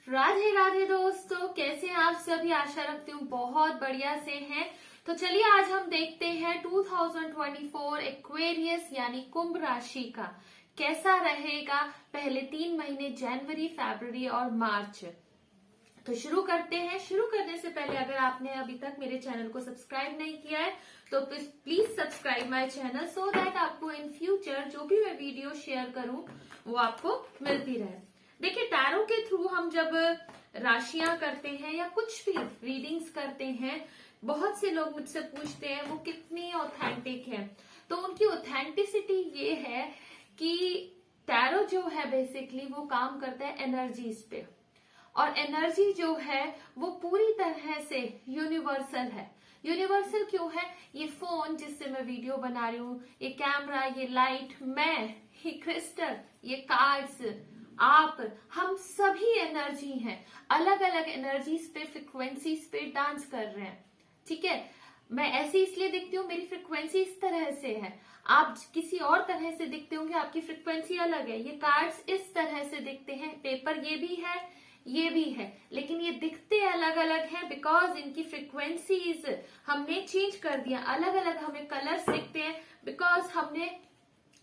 राधे राधे दोस्तों, कैसे हैं आप सभी। आशा रखती हूँ बहुत बढ़िया से हैं। तो चलिए आज हम देखते हैं 2024 एक्वेरियस यानी कुंभ राशि का कैसा रहेगा पहले 3 महीने जनवरी, फरवरी और मार्च। तो शुरू करते हैं। शुरू करने से पहले अगर आपने अभी तक मेरे चैनल को सब्सक्राइब नहीं किया है तो please subscribe my channel so that आपको इन फ्यूचर जो भी मैं वीडियो शेयर करूं वो आपको मिलती रहे। देखिए, टैरो के थ्रू हम जब राशियां करते हैं या कुछ भी रीडिंग्स करते हैं, बहुत से लोग मुझसे पूछते हैं वो कितनी ऑथेंटिक है। तो उनकी ऑथेंटिसिटी ये है कि टैरो जो है बेसिकली वो काम करता है एनर्जीज पे, और एनर्जी जो है वो पूरी तरह से यूनिवर्सल है। यूनिवर्सल क्यों है? ये फोन जिससे मैं वीडियो बना रही हूँ, ये कैमरा, ये लाइट, मैं, ये क्रिस्टल, ये कार्ड्स, आप, हम सभी एनर्जी हैं। अलग अलग एनर्जीज पे, फ्रिक्वेंसीज पे डांस कर रहे हैं। ठीक है, मैं ऐसी इसलिए दिखती हूँ, मेरी फ्रिक्वेंसी इस तरह से है। आप किसी और तरह से दिखते होंगे, आपकी फ्रिक्वेंसी अलग है। ये कार्ड्स इस तरह से दिखते हैं, पेपर ये भी है, ये भी है, लेकिन ये दिखते अलग अलग हैं बिकॉज इनकी फ्रिक्वेंसीज हमने चेंज कर दिया। अलग अलग हमें कलर्स दिखते हैं बिकॉज हमने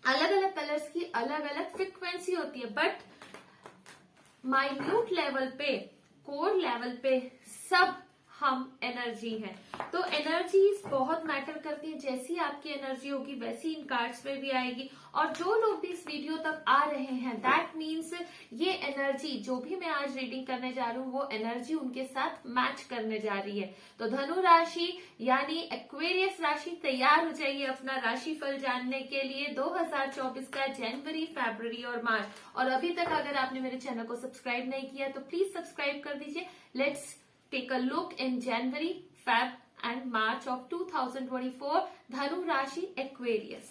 अलग अलग कलर्स की अलग अलग फ्रिक्वेंसी होती है। बट माइन्यूट लेवल पे, कोर लेवल पे सब हम एनर्जी हैं। तो एनर्जीज बहुत मैटर करती है। जैसी आपकी एनर्जी होगी वैसी इन कार्ड्स में भी आएगी। और जो लोग भी इस वीडियो तक आ रहे हैं, दैट मीन्स ये एनर्जी जो भी मैं आज रीडिंग करने जा रही हूँ वो एनर्जी उनके साथ मैच करने जा रही है। तो धनु राशि यानी एक्वेरियस राशि, तैयार हो जाइए अपना राशिफल जानने के लिए 2024 का जनवरी, फरवरी और मार्च। और अभी तक अगर आपने मेरे चैनल को सब्सक्राइब नहीं किया तो प्लीज सब्सक्राइब कर दीजिए। Let's take a look in January, Feb and March of 2024 Dhanu Rashi Aquarius.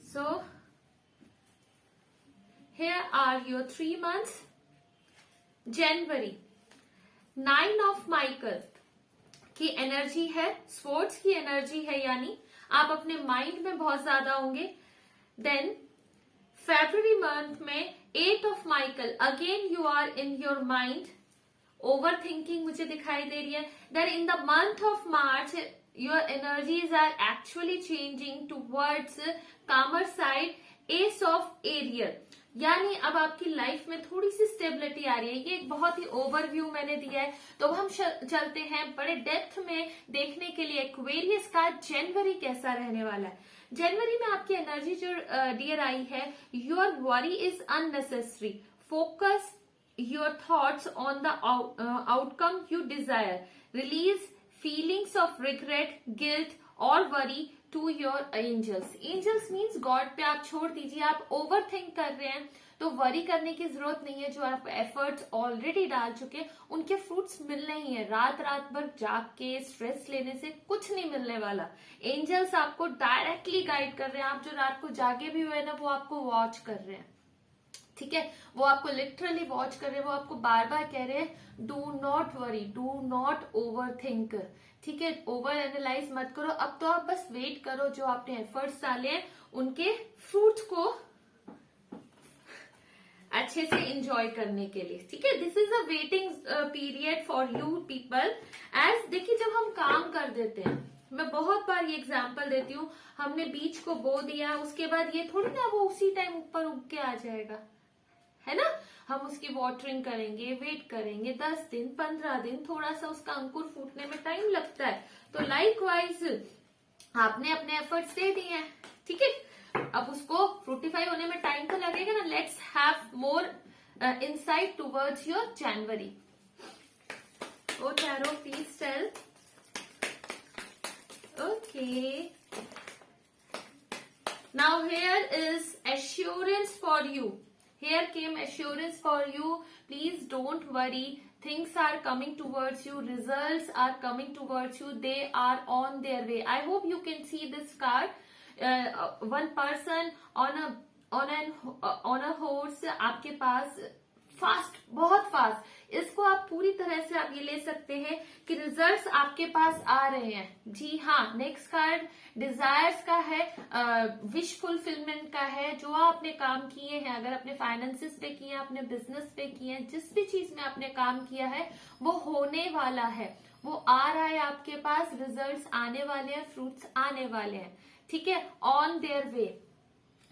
So here are your 3 months. January, 9 of Michael की एनर्जी है, स्पोर्ट्स की एनर्जी है, यानी आप अपने माइंड में बहुत ज्यादा होंगे। देन February month में 8 of Michael, again you are in your mind, overthinking मुझे दिखाई दे रही है। Then in the month of March your energies are actually changing towards calmer side, Ace of Ariel, यानी अब आपकी लाइफ में थोड़ी सी स्टेबिलिटी आ रही है। ये एक बहुत ही ओवरव्यू मैंने दिया है। तो हम चलते हैं बड़े डेप्थ में देखने के लिए एक्वेरियस का जनवरी कैसा रहने वाला है। जनवरी में आपकी एनर्जी जो डियर आई है, your worry is unnecessary, focus your thoughts on the outcome you desire, release feelings of regret, guilt और worry to your angels. Angels means god पे आप छोड़ दीजिए। आप ओवर थिंक कर रहे हैं तो वरी करने की जरूरत नहीं है। जो आप एफर्ट्स ऑलरेडी डाल चुके उनके फ्रूट्स मिलने ही है। रात रात भर जाग के स्ट्रेस लेने से कुछ नहीं मिलने वाला। एंजल्स आपको डायरेक्टली गाइड कर रहे हैं। आप जो रात को जागे भी हुए ना, वो आपको वॉच कर रहे हैं। ठीक है, वो आपको लिटरली वॉच कर रहे हैं। वो आपको बार बार कह रहे हैं do not worry, do not over think. ठीक है, ओवर एनालाइज मत करो। अब तो आप बस वेट करो, जो आपने एफर्ट्स डाले हैं उनके फ्रूट को अच्छे से एंजॉय करने के लिए। ठीक है, this is a waiting period for you people. As देखिए, जब हम काम कर देते हैं, मैं बहुत बार ये एग्जांपल देती हूँ, हमने बीज को बो दिया, उसके बाद ये थोड़ी ना वो उसी टाइम ऊपर उग के आ जाएगा, है ना। हम उसकी वाटरिंग करेंगे, वेट करेंगे 10 दिन, 15 दिन, थोड़ा सा उसका अंकुर फूटने में टाइम लगता है। तो लाइकवाइज आपने अपने एफर्ट्स दे दिए हैं, ठीक है, अब उसको फ्रूटिफाई होने में टाइम तो लगेगा ना। Let's have more insight towards your January. Oh tarot, please tell. Okay, now here is assurance for you. Here came assurance for you. Please don't worry. Things are coming towards you. Results are coming towards you. They are on their way. I hope you can see this card. One person on a horse आपके पास fast, बहुत fast. इसको आप पूरी तरह से आप ये ले सकते हैं कि रिजल्ट्स आपके पास आ रहे हैं। जी हाँ, नेक्स्ट कार्ड डिजायर्स का है, विश फुलफिलमेंट का है। जो आपने काम किए हैं, अगर अपने फाइनेंसिस पे किए हैं, अपने बिजनेस पे किए हैं, जिस भी चीज में आपने काम किया है वो होने वाला है, वो आ रहा है आपके पास, रिजल्ट्स आने वाले हैं, फ्रूट्स आने वाले हैं। ठीक है, on their way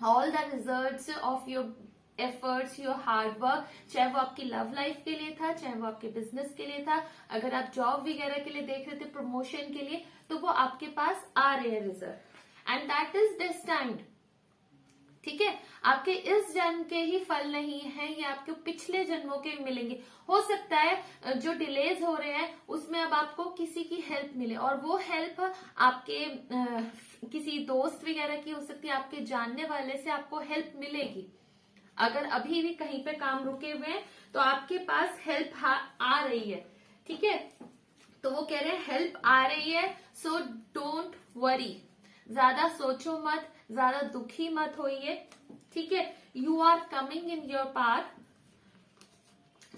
all the results of your efforts, your hard work, चाहे वो आपकी लव लाइफ के लिए था, चाहे वो आपके बिजनेस के लिए था, अगर आप जॉब वगैरह के लिए देख रहे थे, प्रमोशन के लिए, तो वो आपके पास आ रहे हैं result, and that is destined. ठीक है, आपके इस जन्म के ही फल नहीं है, ये आपके पिछले जन्मों के मिलेंगे। हो सकता है जो डिलेज हो रहे हैं उसमें अब आपको किसी की हेल्प मिले, और वो हेल्प आपके किसी दोस्त वगैरह की हो सकती है, आपके जानने वाले से आपको हेल्प मिलेगी। अगर अभी भी कहीं पे काम रुके हुए हैं तो आपके पास हेल्प आ रही है। ठीक है, तो वो कह रहे हैं हेल्प आ रही है, सो डोंट वरी, ज्यादा सोचो मत, ज्यादा दुखी मत होइए। ठीक है, you are coming in your path,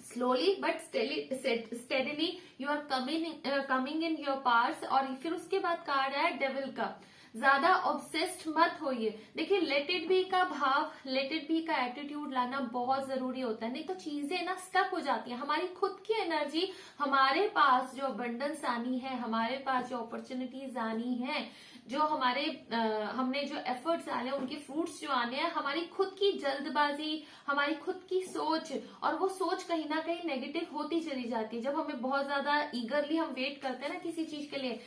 slowly but steadily you are coming in your पार्स। और फिर उसके बाद कार्ड है डेविल का, ज्यादा ऑब्सेस्ड मत होइए। देखिए, लेट इट बी का भाव, लेट इट बी का एटीट्यूड लाना बहुत जरूरी होता है, नहीं तो चीजें ना स्टक हो जाती हैं। हमारी खुद की एनर्जी, हमारे पास जो अबंडेंस आनी है, हमारे पास जो अपॉर्चुनिटीज आनी है, जो हमने जो एफर्ट्स डाले उनके फ्रूट्स जो आने हैं, हमारी खुद की जल्दबाजी, हमारी खुद की सोच, और वो सोच कहीं ना कहीं नेगेटिव होती चली जाती है। जब हमें बहुत ज्यादा ईगरली हम वेट करते हैं ना किसी चीज के लिए,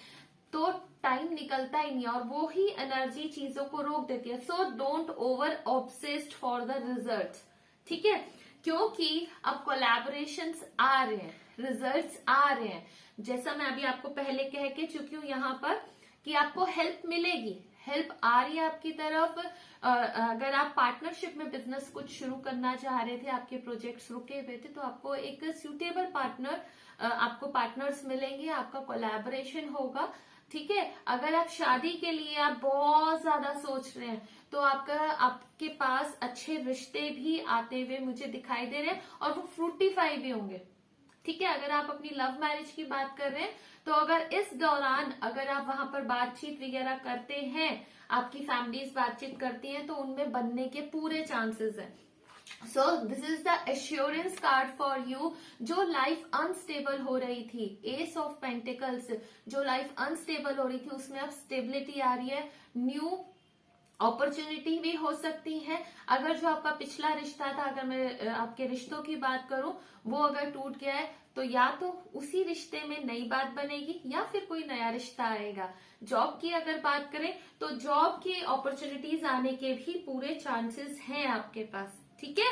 तो टाइम निकलता ही नहीं, और वो ही एनर्जी चीजों को रोक देती है। So don't over obsessed for the results. ठीक है, क्योंकि अब कोलैबोरेशंस आ रहे हैं, रिजल्ट्स आ रहे हैं। जैसा मैं अभी आपको पहले कह के चुकी हूँ यहाँ पर कि आपको हेल्प मिलेगी, हेल्प आ रही है आपकी तरफ। अगर आप पार्टनरशिप में बिजनेस कुछ शुरू करना चाह रहे थे, आपके प्रोजेक्ट्स रुके हुए थे, तो आपको एक सूटेबल पार्टनर, आपको पार्टनर्स मिलेंगे, आपका कोलैबोरेशन होगा। ठीक है, अगर आप शादी के लिए आप बहुत ज्यादा सोच रहे हैं, तो आपके पास अच्छे रिश्ते भी आते हुए मुझे दिखाई दे रहे हैं, और वो फ्रूटिफाई भी होंगे। ठीक है, अगर आप अपनी लव मैरिज की बात कर रहे हैं, तो अगर इस दौरान अगर आप वहां पर बातचीत वगैरह करते हैं, आपकी फैमिलीज बातचीत करती हैं, तो उनमें बनने के पूरे चांसेस हैं। So this is the assurance card for you. जो लाइफ अनस्टेबल हो रही थी, एस ऑफ पेंटिकल्स, जो लाइफ अनस्टेबल हो रही थी, उसमें अब स्टेबिलिटी आ रही है, न्यू अपॉर्चुनिटी भी हो सकती है। अगर जो आपका पिछला रिश्ता था, अगर मैं आपके रिश्तों की बात करूं, वो अगर टूट गया है, तो या तो उसी रिश्ते में नई बात बनेगी, या फिर कोई नया रिश्ता आएगा। जॉब की अगर बात करें, तो जॉब की अपॉर्चुनिटीज आने के भी पूरे चांसेस हैं आपके पास। ठीक है,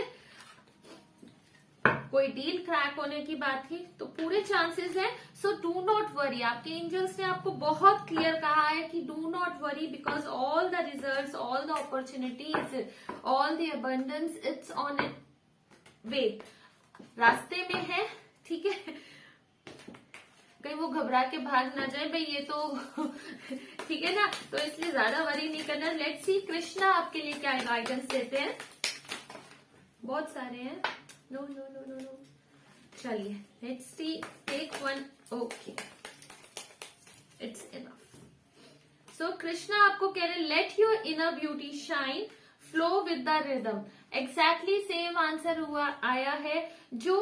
कोई डील क्रैक होने की बात की, तो पूरे चांसेस हैं। सो डू नॉट वरी, आपके एंजल्स ने आपको बहुत क्लियर कहा है कि do not worry, because all the results, all the opportunities, all the abundance, it's on it way, रास्ते में है। ठीक है, कहीं वो घबरा के भाग ना जाए भाई, ये तो ठीक है ना, तो इसलिए ज्यादा वरी नहीं करना। लेट्स सी कृष्णा आपके लिए क्या गाइडेंस देते हैं। बहुत सारे हैं, no no no no no, चलिए let's see, take one, okay, it's enough. So Krishna आपको कह रहे हैं, let your inner beauty shine, flow with the rhythm. Exactly same answer हुआ आया है। जो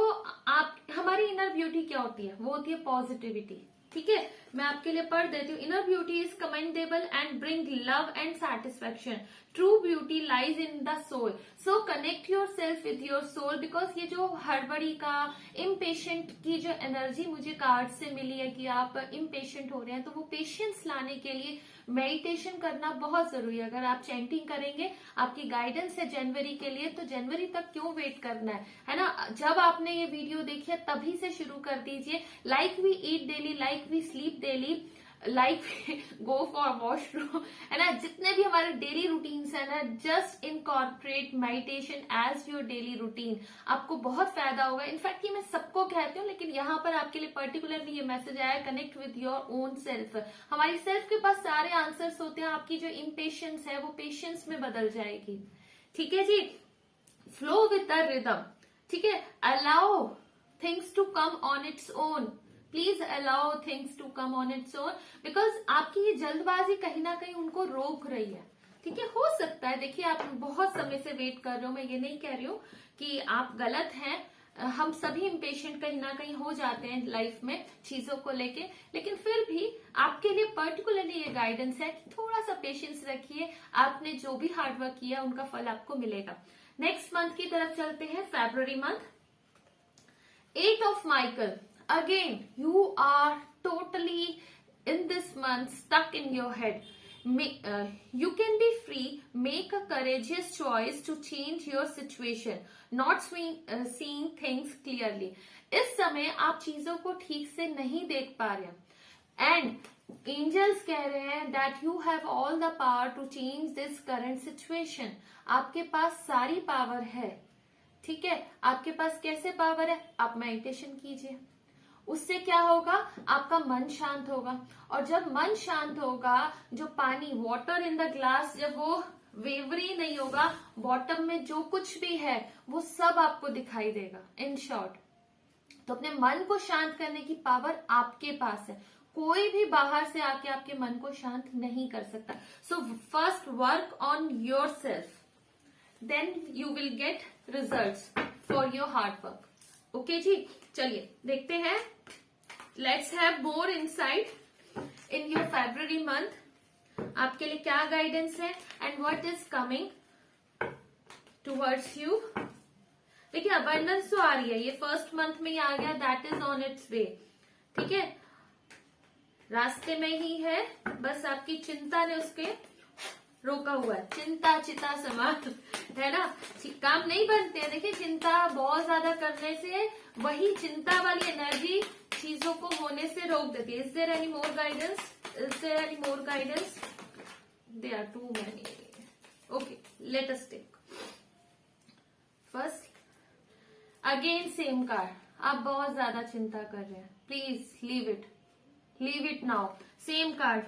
आप, हमारी इनर ब्यूटी क्या होती है, वो होती है पॉजिटिविटी। ठीक है, मैं आपके लिए पढ़ देती हूँ। Inner beauty is commendable and bring love and satisfaction. True beauty lies in the soul, so connect yourself with your soul. Because ये जो हड़बड़ी का, इम्पेशेंट की जो एनर्जी मुझे कार्ड से मिली है कि आप इम्पेशेंट हो रहे हैं, तो वो पेशेंस लाने के लिए मेडिटेशन करना बहुत जरूरी है। अगर आप चैंटिंग करेंगे, आपकी गाइडेंस है जनवरी के लिए, तो जनवरी तक क्यों वेट करना है ना। जब आपने ये वीडियो देखी है तभी से शुरू कर दीजिए। Like we eat daily, like we sleep daily, like go for washroom, है ना। जितने भी हमारे डेली रूटीन्स है ना, just incorporate meditation as your daily routine, आपको बहुत फायदा होगा। इनफैक्ट ये मैं सबको कहती हूँ, लेकिन यहाँ पर आपके लिए पर्टिकुलरली ये मैसेज आया, connect with your own self. हमारी सेल्फ के पास सारे आंसर्स होते हैं, आपकी जो इम्पेशेंस है वो पेशेंस में बदल जाएगी। ठीक है जी, फ्लो विद द रिदम। ठीक है, allow things to come on its own, please allow things to come on its own, because आपकी ये जल्दबाजी कहीं ना कहीं उनको रोक रही है। ठीक है, हो सकता है, देखिए आप बहुत समय से वेट कर रहे हो, मैं ये नहीं कह रही हूँ कि आप गलत हैं, हम सभी इम्पेशेंट कहीं ना कहीं हो जाते हैं लाइफ में चीजों को लेके, लेकिन फिर भी आपके लिए पर्टिकुलरली ये गाइडेंस है कि थोड़ा सा पेशेंस रखिए, आपने जो भी हार्डवर्क किया उनका फल आपको मिलेगा। नेक्स्ट मंथ की तरफ चलते हैं, फरवरी month. 8 of Michael, again you are totally in this month stuck in your head. You can be free, make a courageous choice to change your situation, not seeing things clearly. इस समय आप चीजों को ठीक से नहीं देख पा रहे, एंड एंजल्स कह रहे हैं that you have all the power to change this current situation. आपके पास सारी पावर है, ठीक है, आपके पास कैसे पावर है, आप मेडिटेशन कीजिए, उससे क्या होगा, आपका मन शांत होगा, और जब मन शांत होगा, जो पानी, वाटर इन द ग्लास, जब वो वेवरी नहीं होगा, बॉटम में जो कुछ भी है वो सब आपको दिखाई देगा। इन शॉर्ट, तो अपने मन को शांत करने की पावर आपके पास है, कोई भी बाहर से आके आपके मन को शांत नहीं कर सकता। So first work on your self, then you will get results for your hard work. Okay जी, चलिए देखते हैं, let's have more insight in your February month, आपके लिए क्या गाइडेंस है and what is coming towards you. देखिए abundance तो आ रही है, ये फर्स्ट मंथ में ही आ गया, दैट इज ऑन इट्स वे, ठीक है, रास्ते में ही है, बस आपकी चिंता ने उसके रोका हुआ है। चिंता चिता समान है ना, काम नहीं बनते हैं। देखिए चिंता बहुत ज्यादा करने से वही चिंता वाली एनर्जी चीजों को होने से रोक देती है। Is there any more guidance, is there any more guidance, they are too many. Okay, let us take first, again same card, आप बहुत ज्यादा चिंता कर रहे हैं, please leave it now. Same card,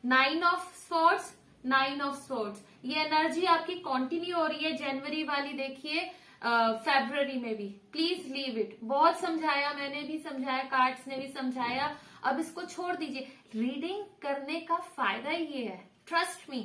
9 of Swords, 9 of Swords, ये energy आपकी continue हो रही है, जनवरी वाली देखिए, फरवरी में भी। प्लीज लीव इट, बहुत समझाया, मैंने भी समझाया, कार्ड्स ने भी समझाया, अब इसको छोड़ दीजिए। रीडिंग करने का फायदा ये है, ट्रस्ट मी,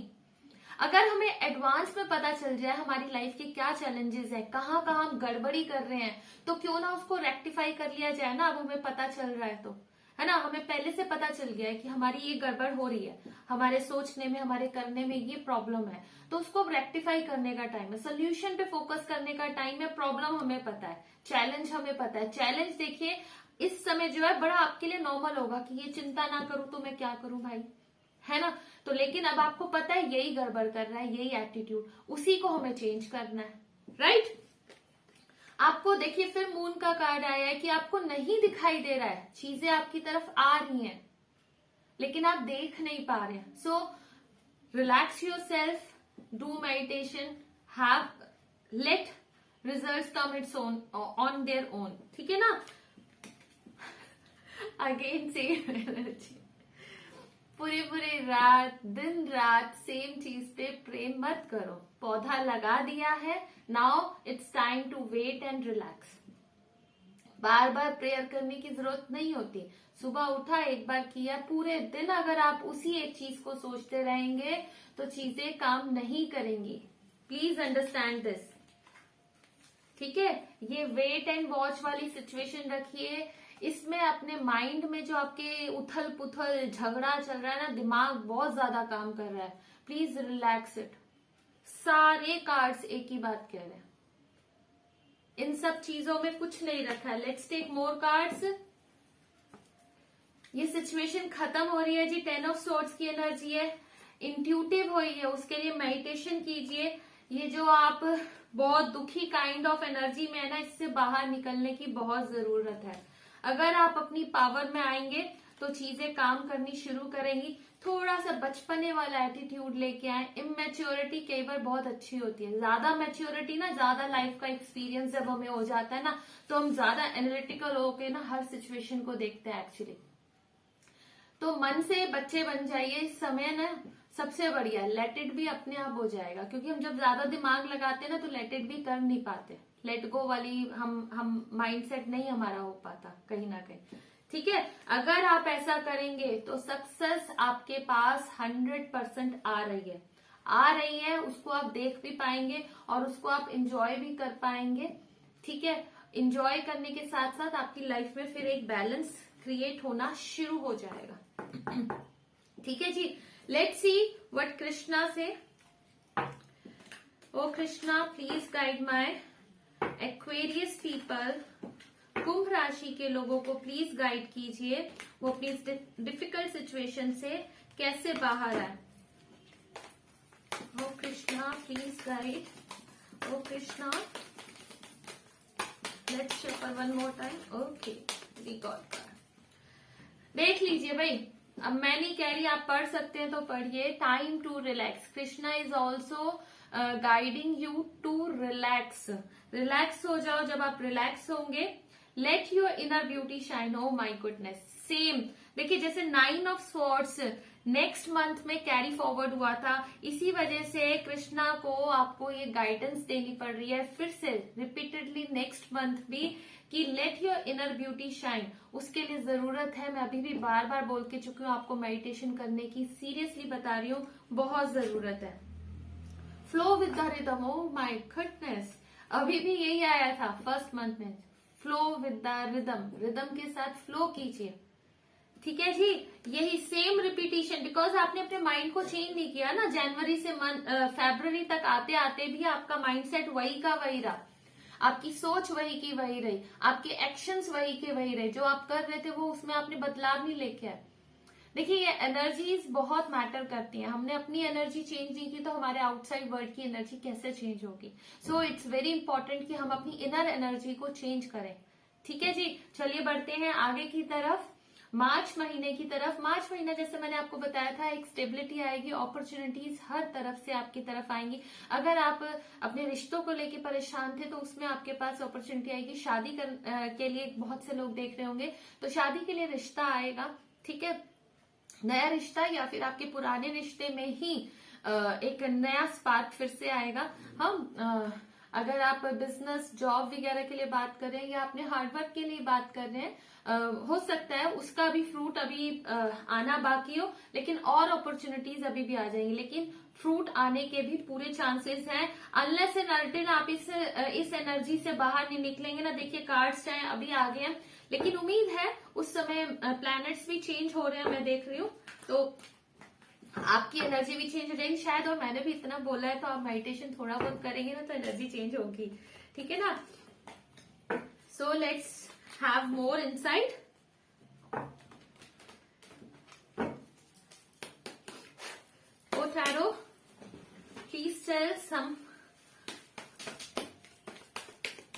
अगर हमें एडवांस में पता चल जाए हमारी लाइफ के क्या चैलेंजेस है, कहाँ कहाँ हम गड़बड़ी कर रहे हैं, तो क्यों ना उसको रेक्टिफाई कर लिया जाए ना। अब हमें पता चल रहा है तो, है ना, हमें पहले से पता चल गया है कि हमारी ये गड़बड़ हो रही है, हमारे सोचने में, हमारे करने में ये प्रॉब्लम है, तो उसको रेक्टिफाई करने का टाइम है, सोल्यूशन पे फोकस करने का टाइम है। प्रॉब्लम हमें पता है, चैलेंज हमें पता है। चैलेंज देखिए इस समय जो है बड़ा आपके लिए नॉर्मल होगा कि ये चिंता ना करूं तो मैं क्या करूं भाई, है ना। तो लेकिन अब आपको पता है यही गड़बड़ कर रहा है, यही एटीट्यूड, उसी को हमें चेंज करना है, राइट। आपको देखिए फिर मून का कार्ड आया है कि आपको नहीं दिखाई दे रहा है, चीजें आपकी तरफ आ रही हैं लेकिन आप देख नहीं पा रहे हैं। So relax your self, do meditation, have let results come its own on their own, ठीक है ना। अगेन सेम एनर्जी, पूरी रात दिन रात सेम चीज पे प्रेम मत करो। पौधा लगा दिया है, now it's time to wait and relax. बार बार प्रेयर करने की जरूरत नहीं होती, सुबह उठा एक बार किया, पूरे दिन अगर आप उसी एक चीज को सोचते रहेंगे तो चीजें काम नहीं करेंगी। प्लीज अंडरस्टैंड दिस, ठीक है। ये वेट एंड वॉच वाली सिचुएशन रखिए, इसमें अपने माइंड में जो आपके उथल पुथल झगड़ा चल रहा है ना, दिमाग बहुत ज्यादा काम कर रहा है, प्लीज रिलैक्स इट। सारे कार्ड्स एक ही बात कह रहे हैं, इन सब चीजों में कुछ नहीं रखा है। Let's take more cards. ये सिचुएशन खत्म हो रही है जी, 10 of Swords की एनर्जी है, इंट्यूटिव हुई है, उसके लिए मेडिटेशन कीजिए। ये जो आप बहुत दुखी काइंड ऑफ एनर्जी में है ना, इससे बाहर निकलने की बहुत जरूरत है। अगर आप अपनी पावर में आएंगे तो चीजें काम करनी शुरू करेंगी। थोड़ा सा बचपने वाला एटीट्यूड लेके आए। इमेच्योरिटी कई बार बहुत अच्छी होती है, ज्यादा मैच्योरिटी ना, ज्यादा लाइफ का एक्सपीरियंस जब हमें हो जाता है ना, तो हम ज्यादा एनालिटिकल होके ना हर सिचुएशन को देखते हैं एक्चुअली। तो मन से बच्चे बन जाइए इस समय ना, सबसे बढ़िया लेट इट भी अपने आप हो जाएगा, क्योंकि हम जब ज्यादा दिमाग लगाते हैं ना तो लेट इट भी कर नहीं पाते। लेट गो वाली हम माइंडसेट नहीं हमारा हो पाता कहीं ना कहीं। ठीक है, अगर आप ऐसा करेंगे तो सक्सेस आपके पास 100% आ रही है, उसको आप देख भी पाएंगे और उसको आप इंजॉय भी कर पाएंगे। ठीक है, इंजॉय करने के साथ साथ आपकी लाइफ में फिर एक बैलेंस क्रिएट होना शुरू हो जाएगा। ठीक है जी, लेट्स सी व्हाट कृष्णा से। Oh Krishna, please guide my Aquarius people, कुंभ राशि के लोगों को प्लीज गाइड कीजिए, वो अपनी डिफिकल्ट सिचुएशन से कैसे बाहर आए। Oh Krishna, please guide. Oh Krishna, let's shuffle one more time. Okay, we got that. देख लीजिए भाई, अब मैं नहीं कह रही, आप पढ़ सकते हैं तो पढ़िए। Time to relax, Krishna is also guiding you to relax. Relax हो जाओ, जब आप रिलैक्स होंगे let your inner beauty shine. Oh my goodness, same देखिए जैसे 9 ऑफ स्वॉर्ड्स नेक्स्ट मंथ में कैरी फॉरवर्ड हुआ था, इसी वजह से कृष्णा को आपको ये गाइडेंस देनी पड़ रही है फिर से रिपीटेडली नेक्स्ट मंथ भी, कि late your inner beauty shine. उसके लिए जरूरत है, मैं अभी भी बार बार बोल के चुकी हूँ आपको, मेडिटेशन करने की, सीरियसली बता रही हूँ, बहुत जरूरत है। Flow with the rhythm, oh my goodness, अभी भी यही आया था फर्स्ट मंथ में, flow with the rhythm, rhythm के साथ फ्लो कीजिए। ठीक है जी, यही सेम रिपीटिशन, बिकॉज आपने अपने माइंड को चेंज नहीं किया ना। जनवरी से फरवरी तक आते आते भी आपका माइंडसेट वही का वही रहा, आपकी सोच वही की वही रही, आपके एक्शंस वही के वही रहे, जो आप कर रहे थे वो उसमें आपने बदलाव नहीं लेके आए। देखिए ये एनर्जीज बहुत मैटर करती हैं, हमने अपनी एनर्जी चेंज नहीं की तो हमारे आउटसाइड वर्ल्ड की एनर्जी कैसे चेंज होगी। सो इट्स वेरी इंपॉर्टेंट कि हम अपनी इनर एनर्जी को चेंज करें। ठीक है जी, चलिए बढ़ते हैं आगे की तरफ, मार्च महीने की तरफ। मार्च महीना जैसे मैंने आपको बताया था, एक स्टेबिलिटी आएगी, अपॉर्चुनिटीज हर तरफ से आपकी तरफ आएंगी। अगर आप अपने रिश्तों को लेके परेशान थे तो उसमें आपके पास अपॉर्चुनिटी आएगी। शादी के लिए बहुत से लोग देख रहे होंगे तो शादी के लिए रिश्ता आएगा। ठीक है, नया रिश्ता या फिर आपके पुराने रिश्ते में ही एक नया स्पार्क फिर से आएगा। हम अगर आप बिजनेस जॉब वगैरह के लिए बात करें या अपने हार्डवर्क के लिए बात कर रहे हैं, हो सकता है उसका भी फ्रूट अभी आना बाकी हो, लेकिन और अपॉर्चुनिटीज अभी भी आ जाएंगी, लेकिन फ्रूट आने के भी पूरे चांसेस हैं, अनलेस एंड अनटिल आप इस एनर्जी से बाहर नहीं निकलेंगे ना। देखिए कार्ड्स चाहे अभी आ गए हैं, लेकिन उम्मीद है उस समय प्लैनेट्स भी चेंज हो रहे हैं, मैं देख रही हूँ, तो आपकी एनर्जी भी चेंज हो जाएगी शायद। और मैंने भी इतना बोला है तो आप मेडिटेशन थोड़ा बहुत करेंगे ना तो एनर्जी चेंज होगी। ठीक है ना, so let's have more insight. Oh tarot, please tell some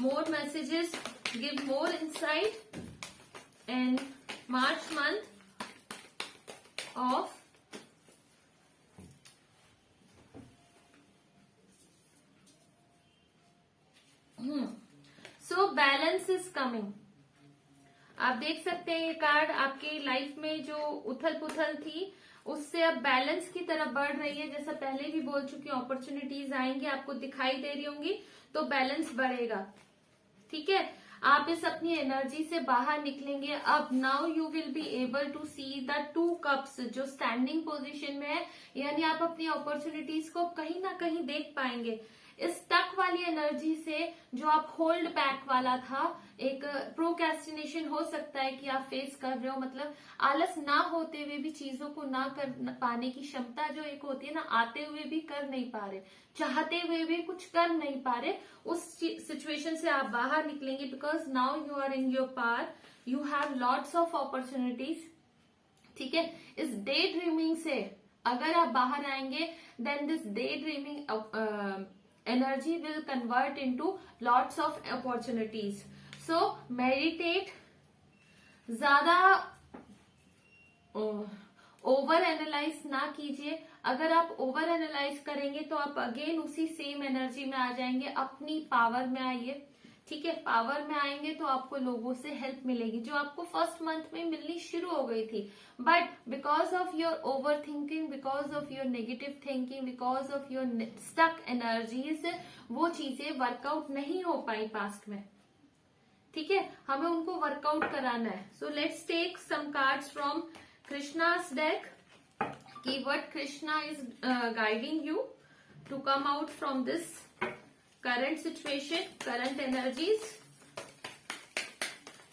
more messages, give more insight in March month of so balance is coming। आप देख सकते हैं ये कार्ड आपकी लाइफ में जो उथल पुथल थी उससे अब बैलेंस की तरफ बढ़ रही है। जैसा पहले भी बोल चुकी हूँ, अपॉर्चुनिटीज आएंगी, आपको दिखाई दे रही होंगी तो बैलेंस बढ़ेगा। ठीक है, आप इस अपनी एनर्जी से बाहर निकलेंगे। अब now you will be able to see the 2 cups जो स्टैंडिंग पोजीशन में है, यानी आप अपनी अपॉर्चुनिटीज को कहीं ना कहीं देख पाएंगे। इस टक वाली एनर्जी से जो आप होल्ड बैक वाला था, एक प्रोक्रेस्टिनेशन हो सकता है कि आप फेस कर रहे हो, मतलब आलस ना होते हुए भी चीजों को ना कर पाने की क्षमता जो एक होती है ना, आते हुए भी कर नहीं पा रहे, चाहते हुए भी कुछ कर नहीं पा रहे, उस सिचुएशन से आप बाहर निकलेंगे। Because now you are in your power, you have lots of opportunities. ठीक है, इस डे ड्रीमिंग से अगर आप बाहर आएंगे then this daydreaming energy will convert into lots of opportunities। so meditate, ज्यादा ओवर एनालाइज ना कीजिए। अगर आप ओवर एनालाइज करेंगे तो आप अगेन उसी सेम एनर्जी में आ जाएंगे, अपनी पावर में आइए। ठीक है, पावर में आएंगे तो आपको लोगों से हेल्प मिलेगी जो आपको फर्स्ट मंथ में मिलनी शुरू हो गई थी, but because of your over thinking, because of your negative thinking, because of your stuck energies, वो चीजें वर्कआउट नहीं हो पाई पास्ट में। ठीक है, हमें उनको वर्कआउट कराना है। So let's take some cards from Krishna's deck कि what Krishna is guiding you to come out from this current situation, current energies.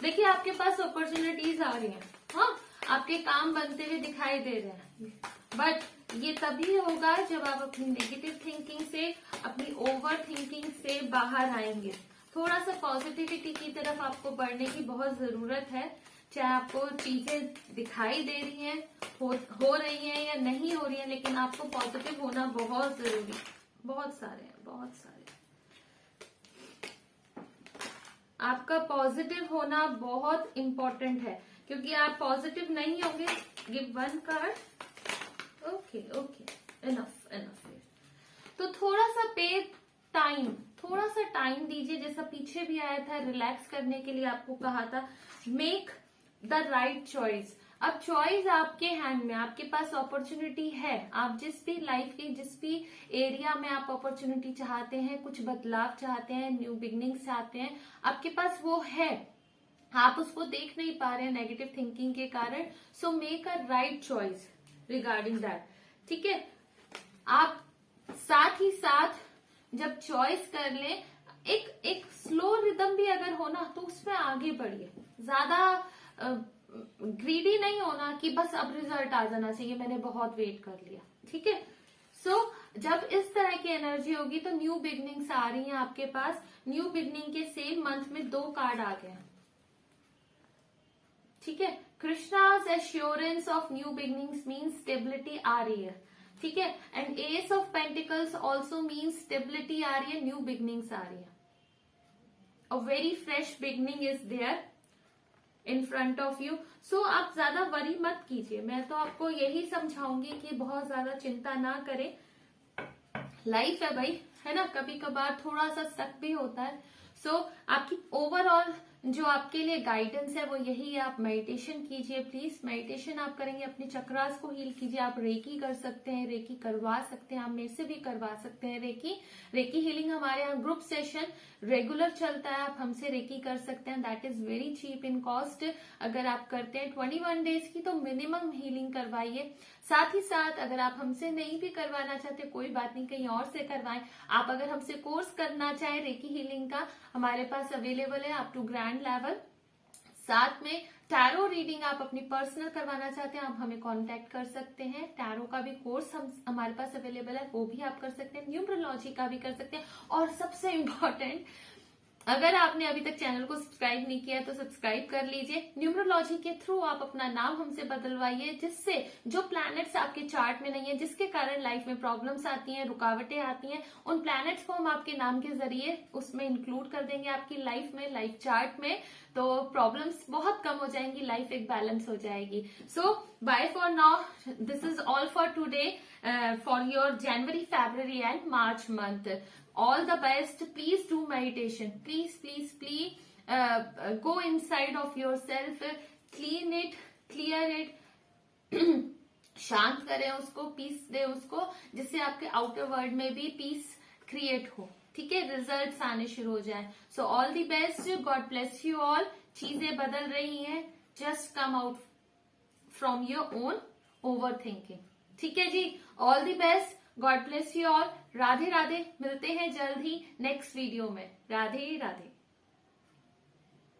देखिए आपके पास अपॉर्चुनिटीज आ रही हैं, हाँ, आपके काम बनते हुए दिखाई दे रहे हैं, बट ये तभी होगा जब आप अपनी नेगेटिव थिंकिंग से, अपनी ओवर थिंकिंग से बाहर आएंगे। थोड़ा सा पॉजिटिविटी की तरफ आपको बढ़ने की बहुत जरूरत है, चाहे आपको चीजें दिखाई दे रही हैं, हो रही हैं या नहीं हो रही हैं, लेकिन आपको पॉजिटिव होना बहुत जरूरी, बहुत सारे हैं, बहुत सारे। आपका पॉजिटिव होना बहुत इंपॉर्टेंट है, क्योंकि आप पॉजिटिव नहीं होंगे। Give one card. Okay okay, enough enough. तो थोड़ा सा पे टाइम, थोड़ा सा टाइम दीजिए, जैसा पीछे भी आया था, रिलैक्स करने के लिए आपको कहा था, मेक द राइट चॉइस। अब चॉइस आपके हैंड में, आपके पास अपॉर्चुनिटी है, आप जिस भी लाइफ के जिस भी एरिया में आप अपॉर्चुनिटी चाहते हैं, कुछ बदलाव चाहते हैं, न्यू बिगनिंग्स चाहते हैं, आपके पास वो है, आप उसको देख नहीं पा रहे हैं नेगेटिव थिंकिंग के कारण। So make a right choice regarding that. ठीक है, आप साथ ही साथ जब चॉइस कर ले, एक स्लो रिदम भी अगर हो ना तो उसमें आगे बढ़िए, ज्यादा ग्रीडी नहीं होना कि बस अब रिजल्ट आ जाना चाहिए, मैंने बहुत वेट कर लिया। ठीक है, सो जब इस तरह की एनर्जी होगी तो न्यू बिगनिंग्स आ रही हैं आपके पास। न्यू बिगनिंग के सेम मंथ में 2 कार्ड आ गए। ठीक है, Krishna's assurance of new beginnings means stability आ रही है। ठीक है, and ace of pentacles also means stability आ रही है, न्यू बिगनिंग्स आ रही है। A very fresh beginning is there in front of you. So आप ज्यादा वरी मत कीजिए, मैं तो आपको यही समझाऊंगी कि बहुत ज्यादा चिंता ना करें। लाइफ है भाई, है ना, कभी कभार थोड़ा सा शक भी होता है। सो आपकी ओवरऑल जो आपके लिए गाइडेंस है वो यही है, आप मेडिटेशन कीजिए प्लीज। मेडिटेशन आप करेंगे, अपने चक्रास को हील कीजिए। आप रेकी कर सकते हैं, रेकी करवा सकते हैं, आप मेरे से भी करवा सकते हैं रेकी हीलिंग हमारे यहाँ ग्रुप सेशन रेगुलर चलता है, आप हमसे रेकी कर सकते हैं। That is very cheap in cost. अगर आप करते हैं 21 डेज की तो मिनिमम हीलिंग करवाइए। साथ ही साथ अगर आप हमसे नहीं भी करवाना चाहते, कोई बात नहीं, कहीं और से करवाएं। आप अगर हमसे कोर्स करना चाहें रेकी हीलिंग का, हमारे पास अवेलेबल है अप टू ग्रैंड लेवल। साथ में टैरो रीडिंग आप अपनी पर्सनल करवाना चाहते हैं, आप हमें कांटेक्ट कर सकते हैं। टैरो का भी कोर्स हमारे पास अवेलेबल है, वो भी आप कर सकते हैं। न्यूमरोलॉजी का भी कर सकते हैं। और सबसे इम्पोर्टेंट, अगर आपने अभी तक चैनल को सब्सक्राइब नहीं किया है तो सब्सक्राइब कर लीजिए। न्यूमरोलॉजी के थ्रू आप अपना नाम हमसे बदलवाइए, जिससे जो प्लैनेट्स आपके चार्ट में नहीं है, जिसके कारण लाइफ में प्रॉब्लम्स आती हैं, रुकावटें आती हैं, उन प्लैनेट्स को हम आपके नाम के जरिए उसमें इंक्लूड कर देंगे आपकी लाइफ में, लाइफ चार्ट में। तो प्रॉब्लम्स बहुत कम हो जाएंगी, लाइफ एक बैलेंस हो जाएगी। So bye for now, this is all for today for your January, February and March month. All the best. Please do meditation. Please go inside of yourself, clean it, clear it, शांत करें उसको, piece दे उसको, जिससे आपके outer world में भी piece create हो। ठीक है, रिजल्ट्स आने शुरू हो जाए। So all the best, god bless you all. चीजें बदल रही हैं, just come out from your own over thinking. ठीक है जी, all the best, god bless you all. Radhe Radhe, मिलते हैं जल्द ही नेक्स्ट वीडियो में। राधे राधे।